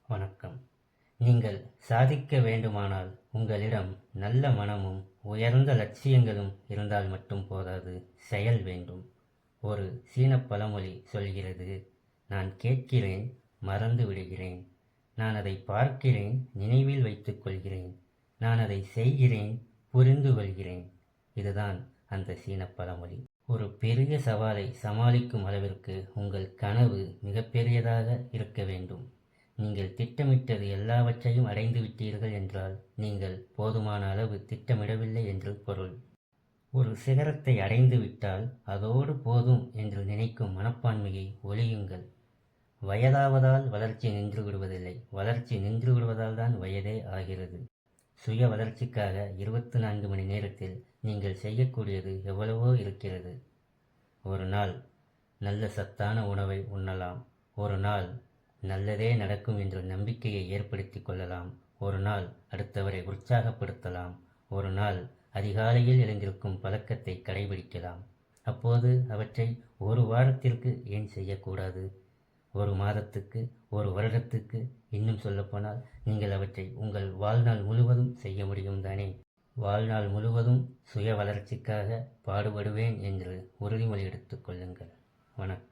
வணக்கம். நீங்கள் சாதிக்க வேண்டுமானால் உங்களிடம் நல்ல மனமும் உயர்ந்த லட்சியங்களும் இருந்தால் மட்டும் போதாது, செயல் வேண்டும். ஒரு சீனப் பழமொழி சொல்கிறது, நான் கேட்கிறேன், மறந்து விடுகிறேன். நான் அதை பார்க்கிறேன், நினைவில் வைத்துக் கொள்கிறேன். நான் அதை செய்கிறேன், புரிந்து கொள்கிறேன். இதுதான் அந்த சீனப் பழமொழி. ஒரு பெரிய சவாலை சமாளிக்கும் அளவிற்கு உங்கள் கனவு மிகப்பெரியதாக இருக்க வேண்டும். நீங்கள் திட்டமிட்டது எல்லாவற்றையும் அடைந்து விட்டீர்கள் என்றால் நீங்கள் போதுமான அளவு திட்டமிடவில்லை என்று பொருள். ஒரு சிகரத்தை அடைந்து விட்டால் அதோடு போதும் என்று நினைக்கும் மனப்பான்மையை ஒழியுங்கள். வயதாவதால் வளர்ச்சி நின்று விடுவதில்லை, வளர்ச்சி நின்று விடுவதால் தான் வயதே ஆகிறது. சுய வளர்ச்சிக்காக 24 மணி நேரத்தில் நீங்கள் செய்யக்கூடியது எவ்வளவோ இருக்கிறது. ஒரு நாள் நல்ல சத்தான உணவை உண்ணலாம். ஒரு நாள் நல்லதே நடக்கும் என்ற நம்பிக்கையை ஏற்படுத்தி கொள்ளலாம். ஒரு நாள் அடுத்தவரை உற்சாகப்படுத்தலாம். ஒரு நாள் அதிகாலையில் எழுந்திருக்கும் பழக்கத்தை கடைபிடிக்கலாம். அப்போது அவற்றை ஒரு வாரத்திற்கு ஏன் செய்யக்கூடாது? ஒரு மாதத்துக்கு, ஒரு வருடத்துக்கு, இன்னும் சொல்லப்போனால் நீங்கள் அவற்றை உங்கள் வாழ்நாள் முழுவதும் செய்ய முடியும் தானே. வாழ்நாள் முழுவதும் சுய வளர்ச்சிக்காக பாடுபடுவேன் என்று உறுதிமொழி எடுத்துக் கொள்ளுங்கள். வணக்கம்.